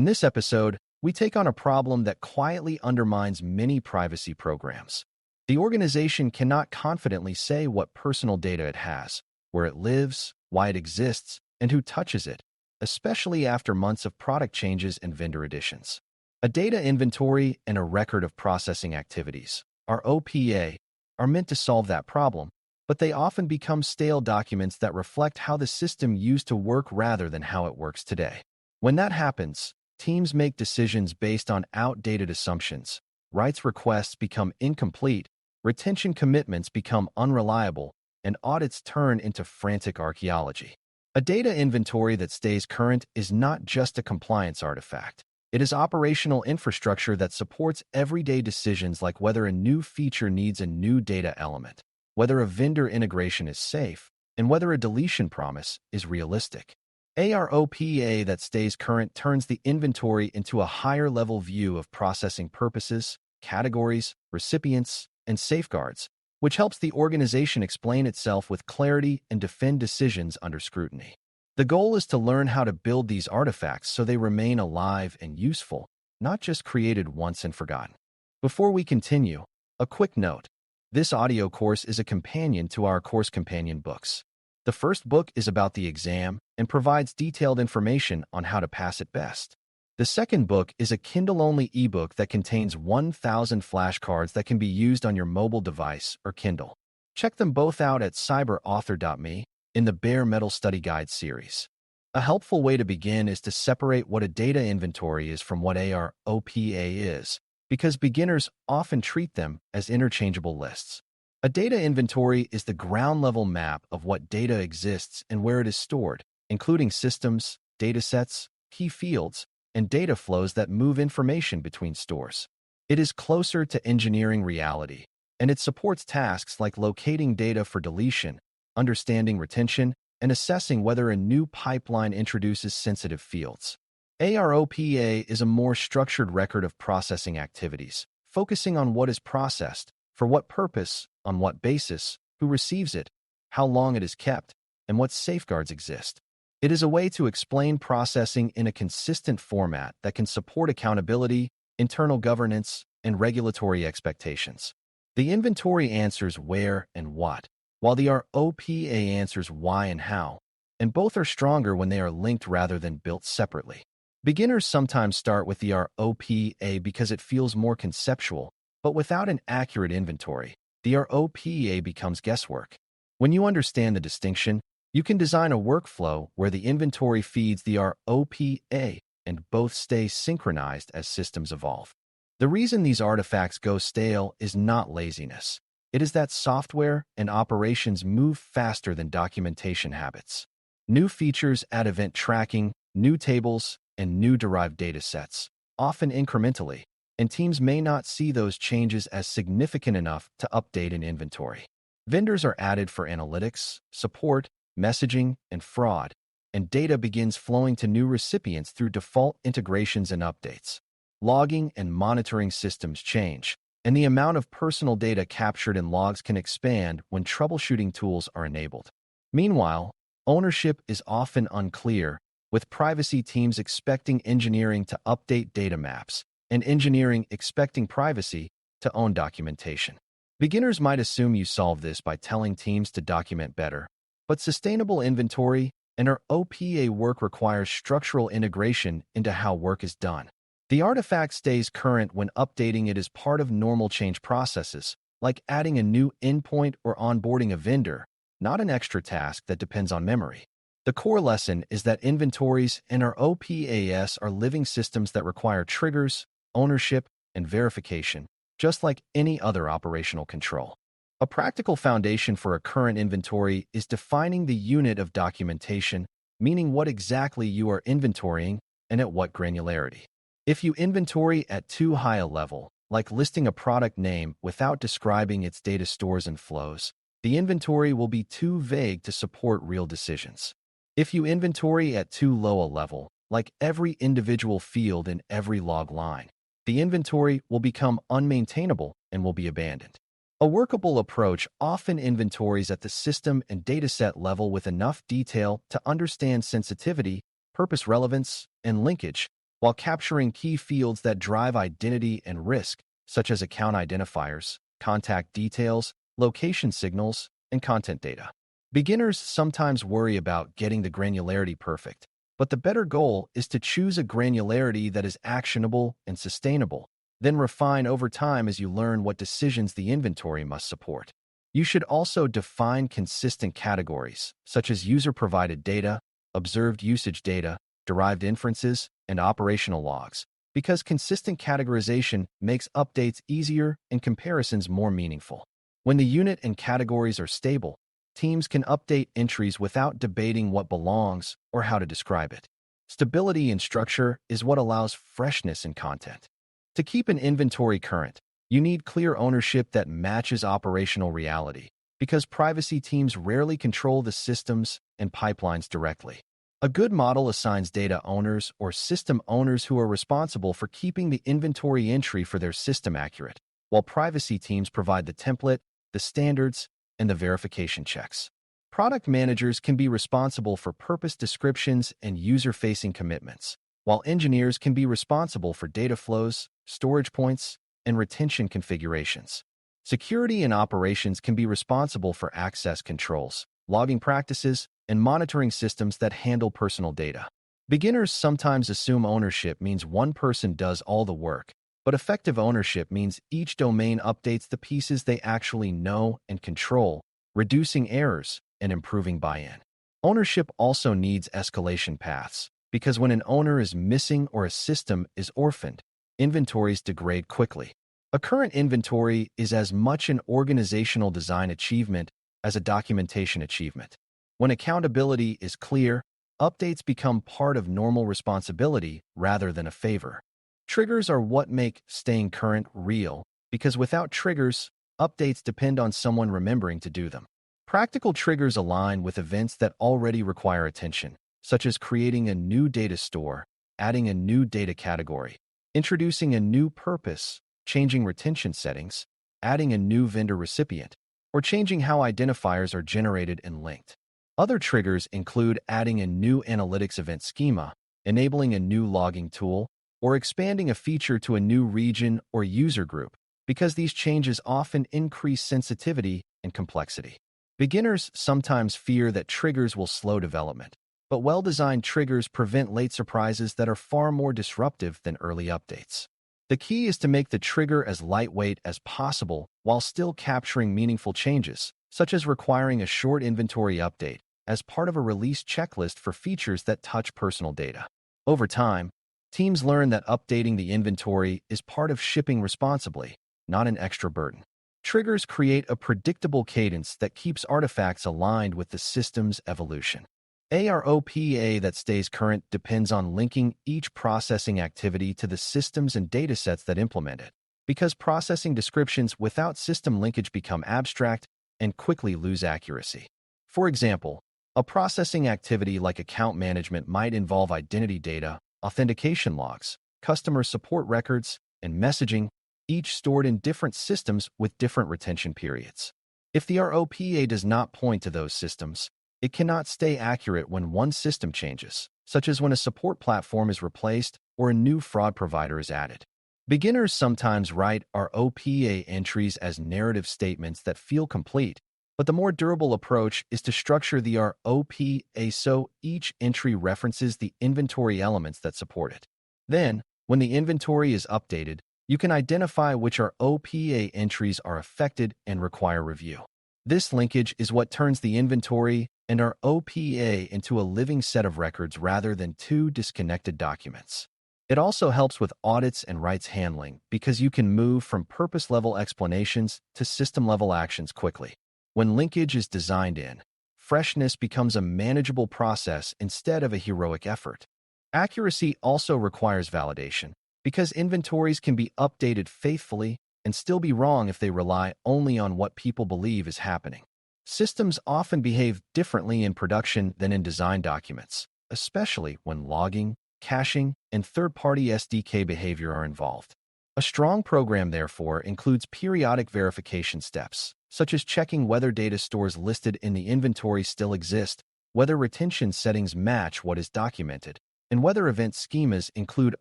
In this episode, we take on a problem that quietly undermines many privacy programs. The organization cannot confidently say what personal data it has, where it lives, why it exists, and who touches it, especially after months of product changes and vendor additions. A data inventory and a record of processing activities, ROPA, are meant to solve that problem, but they often become stale documents that reflect how the system used to work rather than how it works today. When that happens, teams make decisions based on outdated assumptions, rights requests become incomplete, retention commitments become unreliable, and audits turn into frantic archaeology. A data inventory that stays current is not just a compliance artifact. It is operational infrastructure that supports everyday decisions like whether a new feature needs a new data element, whether a vendor integration is safe, and whether a deletion promise is realistic. AROPA that stays current turns the inventory into a higher-level view of processing purposes, categories, recipients, and safeguards, which helps the organization explain itself with clarity and defend decisions under scrutiny. The goal is to learn how to build these artifacts so they remain alive and useful, not just created once and forgotten. Before we continue, a quick note. This audio course is a companion to our course companion books. The first book is about the exam and provides detailed information on how to pass it best. The second book is a Kindle-only ebook that contains 1,000 flashcards that can be used on your mobile device or Kindle. Check them both out at cyber.author.me in the Bare Metal Study Guide series. A helpful way to begin is to separate what a data inventory is from what AROPA is, because beginners often treat them as interchangeable lists. A data inventory is the ground-level map of what data exists and where it is stored, including systems, datasets, key fields, and data flows that move information between stores. It is closer to engineering reality, and it supports tasks like locating data for deletion, understanding retention, and assessing whether a new pipeline introduces sensitive fields. AROPA is a more structured record of processing activities, focusing on what is processed, for what purpose, on what basis, who receives it, how long it is kept, and what safeguards exist. It is a way to explain processing in a consistent format that can support accountability, internal governance, and regulatory expectations. The inventory answers where and what, while the ROPA answers why and how, and both are stronger when they are linked rather than built separately. Beginners sometimes start with the ROPA because it feels more conceptual, but without an accurate inventory, the ROPA becomes guesswork. When you understand the distinction, you can design a workflow where the inventory feeds the ROPA and both stay synchronized as systems evolve. The reason these artifacts go stale is not laziness. It is that software and operations move faster than documentation habits. New features add event tracking, new tables, and new derived data sets, often incrementally, and teams may not see those changes as significant enough to update an inventory. Vendors are added for analytics, support, messaging, and fraud, and data begins flowing to new recipients through default integrations and updates. Logging and monitoring systems change, and the amount of personal data captured in logs can expand when troubleshooting tools are enabled. Meanwhile, ownership is often unclear, with privacy teams expecting engineering to update data maps, and engineering expecting privacy to own documentation. Beginners might assume you solve this by telling teams to document better, but sustainable inventory and our OPA work requires structural integration into how work is done. The artifact stays current when updating it as part of normal change processes, like adding a new endpoint or onboarding a vendor, not an extra task that depends on memory. The core lesson is that inventories and our OPAS are living systems that require triggers, ownership, and verification, just like any other operational control. A practical foundation for a current inventory is defining the unit of documentation, meaning what exactly you are inventorying and at what granularity. If you inventory at too high a level, like listing a product name without describing its data stores and flows, the inventory will be too vague to support real decisions. If you inventory at too low a level, like every individual field in every log line, the inventory will become unmaintainable and will be abandoned. A workable approach often inventories at the system and dataset level with enough detail to understand sensitivity, purpose relevance, and linkage, while capturing key fields that drive identity and risk, such as account identifiers, contact details, location signals, and content data. Beginners sometimes worry about getting the granularity perfect, but the better goal is to choose a granularity that is actionable and sustainable, then refine over time as you learn what decisions the inventory must support. You should also define consistent categories, such as user-provided data, observed usage data, derived inferences, and operational logs, because consistent categorization makes updates easier and comparisons more meaningful. When the unit and categories are stable, teams can update entries without debating what belongs or how to describe it. Stability in structure is what allows freshness in content. To keep an inventory current, you need clear ownership that matches operational reality, because privacy teams rarely control the systems and pipelines directly. A good model assigns data owners or system owners who are responsible for keeping the inventory entry for their system accurate, while privacy teams provide the template, the standards, and the verification checks. Product managers can be responsible for purpose descriptions and user-facing commitments, while engineers can be responsible for data flows, storage points, and retention configurations. Security and operations can be responsible for access controls, logging practices, and monitoring systems that handle personal data. Beginners sometimes assume ownership means one person does all the work, but effective ownership means each domain updates the pieces they actually know and control, reducing errors and improving buy-in. Ownership also needs escalation paths, because when an owner is missing or a system is orphaned, inventories degrade quickly. A current inventory is as much an organizational design achievement as a documentation achievement. When accountability is clear, updates become part of normal responsibility rather than a favor. Triggers are what make staying current real, because without triggers, updates depend on someone remembering to do them. Practical triggers align with events that already require attention, such as creating a new data store, adding a new data category, introducing a new purpose, changing retention settings, adding a new vendor recipient, or changing how identifiers are generated and linked. Other triggers include adding a new analytics event schema, enabling a new logging tool, or expanding a feature to a new region or user group, because these changes often increase sensitivity and complexity. Beginners sometimes fear that triggers will slow development, but well-designed triggers prevent late surprises that are far more disruptive than early updates. The key is to make the trigger as lightweight as possible while still capturing meaningful changes, such as requiring a short inventory update as part of a release checklist for features that touch personal data. Over time, teams learn that updating the inventory is part of shipping responsibly, not an extra burden. Triggers create a predictable cadence that keeps artifacts aligned with the system's evolution. A ROPA that stays current depends on linking each processing activity to the systems and datasets that implement it, because processing descriptions without system linkage become abstract and quickly lose accuracy. For example, a processing activity like account management might involve identity data, authentication logs, customer support records, and messaging, each stored in different systems with different retention periods. If the ROPA does not point to those systems, it cannot stay accurate when one system changes, such as when a support platform is replaced or a new fraud provider is added. Beginners sometimes write ROPA entries as narrative statements that feel complete, but the more durable approach is to structure the ROPA so each entry references the inventory elements that support it. Then, when the inventory is updated, you can identify which ROPA entries are affected and require review. This linkage is what turns the inventory and ROPA into a living set of records rather than two disconnected documents. It also helps with audits and rights handling because you can move from purpose-level explanations to system-level actions quickly. When linkage is designed in, freshness becomes a manageable process instead of a heroic effort. Accuracy also requires validation, because inventories can be updated faithfully and still be wrong if they rely only on what people believe is happening. Systems often behave differently in production than in design documents, especially when logging, caching, and third-party SDK behavior are involved. A strong program, therefore, includes periodic verification steps, such as checking whether data stores listed in the inventory still exist, whether retention settings match what is documented, and whether event schemas include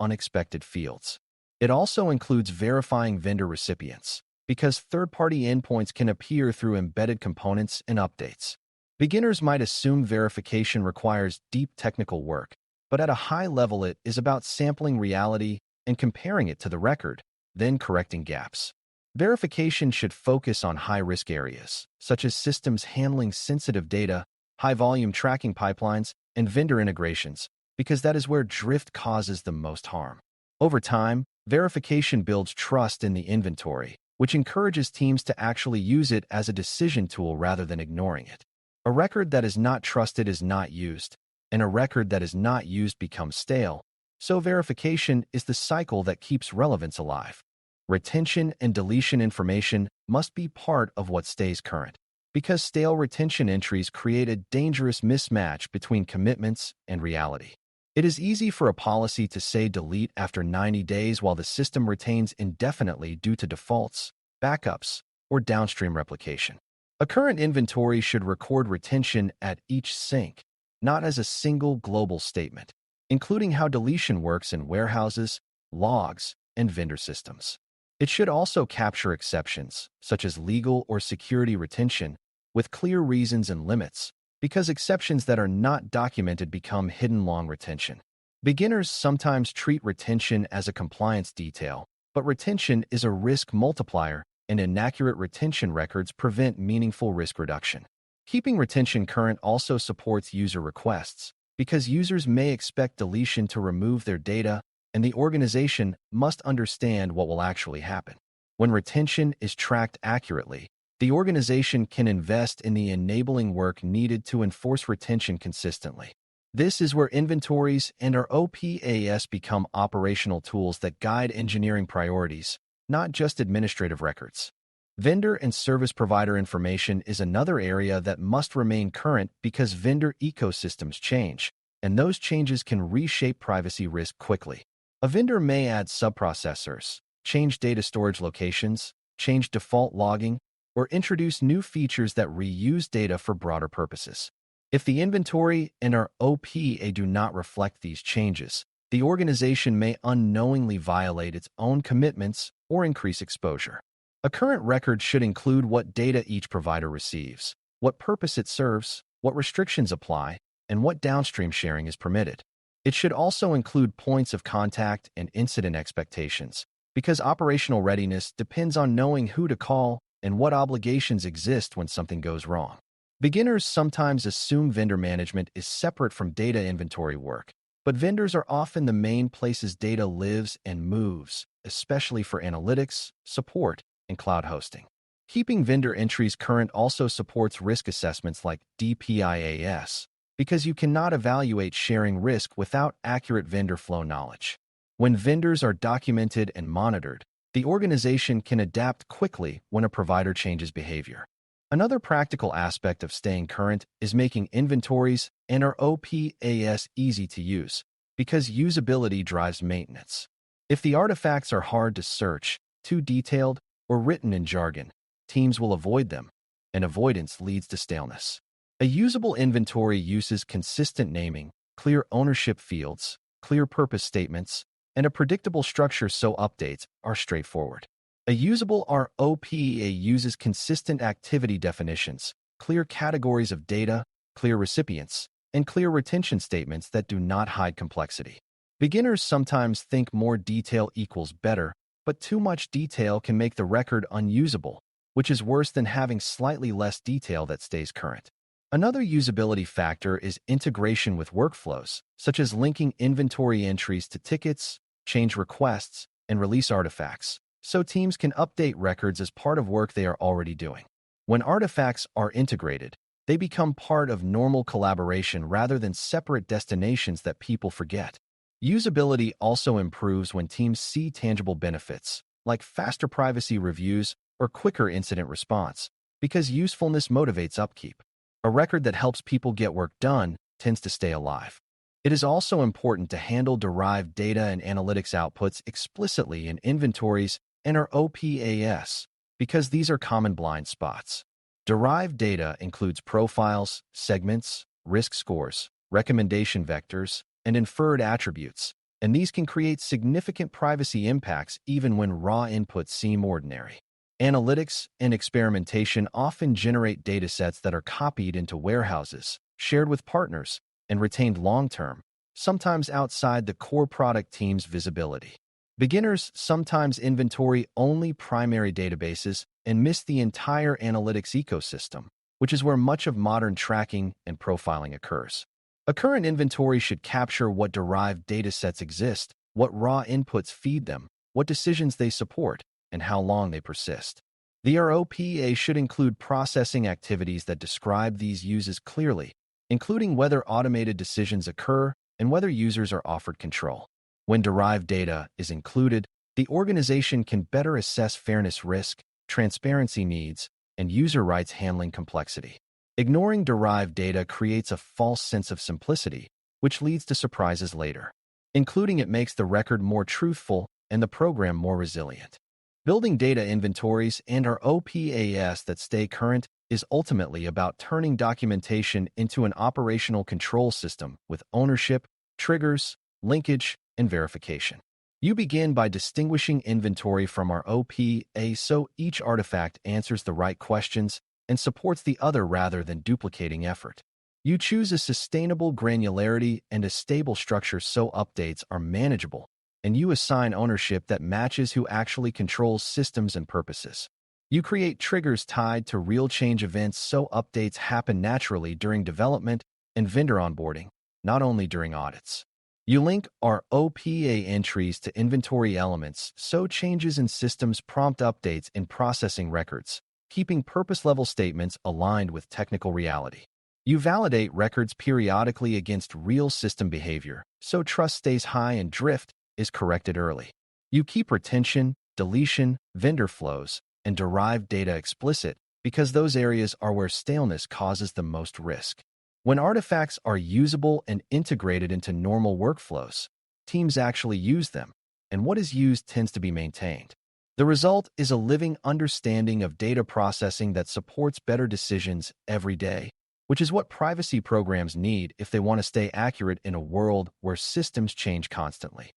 unexpected fields. It also includes verifying vendor recipients, because third-party endpoints can appear through embedded components and updates. Beginners might assume verification requires deep technical work, but at a high level it is about sampling reality and comparing it to the record, then correcting gaps. Verification should focus on high-risk areas, such as systems handling sensitive data, high-volume tracking pipelines, and vendor integrations, because that is where drift causes the most harm. Over time, verification builds trust in the inventory, which encourages teams to actually use it as a decision tool rather than ignoring it. A record that is not trusted is not used, and a record that is not used becomes stale, so verification is the cycle that keeps relevance alive. Retention and deletion information must be part of what stays current, because stale retention entries create a dangerous mismatch between commitments and reality. It is easy for a policy to say delete after 90 days while the system retains indefinitely due to defaults, backups, or downstream replication. A current inventory should record retention at each sync, not as a single global statement, including how deletion works in warehouses, logs, and vendor systems. It should also capture exceptions, such as legal or security retention, with clear reasons and limits, because exceptions that are not documented become hidden long retention. Beginners sometimes treat retention as a compliance detail, but retention is a risk multiplier, and inaccurate retention records prevent meaningful risk reduction. Keeping retention current also supports user requests, because users may expect deletion to remove their data, and the organization must understand what will actually happen. When retention is tracked accurately, the organization can invest in the enabling work needed to enforce retention consistently. This is where inventories and our ROPAs become operational tools that guide engineering priorities, not just administrative records. Vendor and service provider information is another area that must remain current because vendor ecosystems change, and those changes can reshape privacy risk quickly. A vendor may add subprocessors, change data storage locations, change default logging, or introduce new features that reuse data for broader purposes. If the inventory and our ROPA do not reflect these changes, the organization may unknowingly violate its own commitments or increase exposure. A current record should include what data each provider receives, what purpose it serves, what restrictions apply, and what downstream sharing is permitted. It should also include points of contact and incident expectations, because operational readiness depends on knowing who to call and what obligations exist when something goes wrong. Beginners sometimes assume vendor management is separate from data inventory work, but vendors are often the main places data lives and moves, especially for analytics, support, and cloud hosting. Keeping vendor entries current also supports risk assessments like DPIAs, because you cannot evaluate sharing risk without accurate vendor flow knowledge. When vendors are documented and monitored, the organization can adapt quickly when a provider changes behavior. Another practical aspect of staying current is making inventories and our ROPAs easy to use, because usability drives maintenance. If the artifacts are hard to search, too detailed, or written in jargon, teams will avoid them, and avoidance leads to staleness. A usable inventory uses consistent naming, clear ownership fields, clear purpose statements, and a predictable structure so updates are straightforward. A usable ROPA uses consistent activity definitions, clear categories of data, clear recipients, and clear retention statements that do not hide complexity. Beginners sometimes think more detail equals better, but too much detail can make the record unusable, which is worse than having slightly less detail that stays current. Another usability factor is integration with workflows, such as linking inventory entries to tickets, change requests, and release artifacts, so teams can update records as part of work they are already doing. When artifacts are integrated, they become part of normal collaboration rather than separate destinations that people forget. Usability also improves when teams see tangible benefits, like faster privacy reviews or quicker incident response, because usefulness motivates upkeep. A record that helps people get work done tends to stay alive. It is also important to handle derived data and analytics outputs explicitly in inventories and our ROPAs, because these are common blind spots. Derived data includes profiles, segments, risk scores, recommendation vectors, and inferred attributes, and these can create significant privacy impacts even when raw inputs seem ordinary. Analytics and experimentation often generate datasets that are copied into warehouses, shared with partners, and retained long-term, sometimes outside the core product team's visibility. Beginners sometimes inventory only primary databases and miss the entire analytics ecosystem, which is where much of modern tracking and profiling occurs. A current inventory should capture what derived datasets exist, what raw inputs feed them, what decisions they support, and how long they persist. The ROPA should include processing activities that describe these uses clearly, including whether automated decisions occur and whether users are offered control. When derived data is included, the organization can better assess fairness risk, transparency needs, and user rights handling complexity. Ignoring derived data creates a false sense of simplicity, which leads to surprises later. Including it makes the record more truthful and the program more resilient. Building data inventories and our OPAS that stay current is ultimately about turning documentation into an operational control system with ownership, triggers, linkage, and verification. You begin by distinguishing inventory from our OPA so each artifact answers the right questions and supports the other rather than duplicating effort. You choose a sustainable granularity and a stable structure so updates are manageable, and you assign ownership that matches who actually controls systems and purposes. You create triggers tied to real change events so updates happen naturally during development and vendor onboarding, not only during audits. You link our OPA entries to inventory elements so changes in systems prompt updates in processing records, keeping purpose-level statements aligned with technical reality. You validate records periodically against real system behavior so trust stays high and drift is corrected early. You keep retention, deletion, vendor flows, and derived data explicit because those areas are where staleness causes the most risk. When artifacts are usable and integrated into normal workflows, teams actually use them, and what is used tends to be maintained. The result is a living understanding of data processing that supports better decisions every day, which is what privacy programs need if they want to stay accurate in a world where systems change constantly.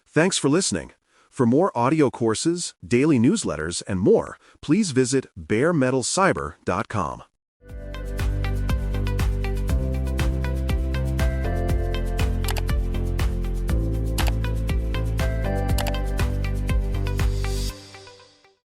Thanks for listening. For more audio courses, daily newsletters, and more, please visit baremetalcyber.com.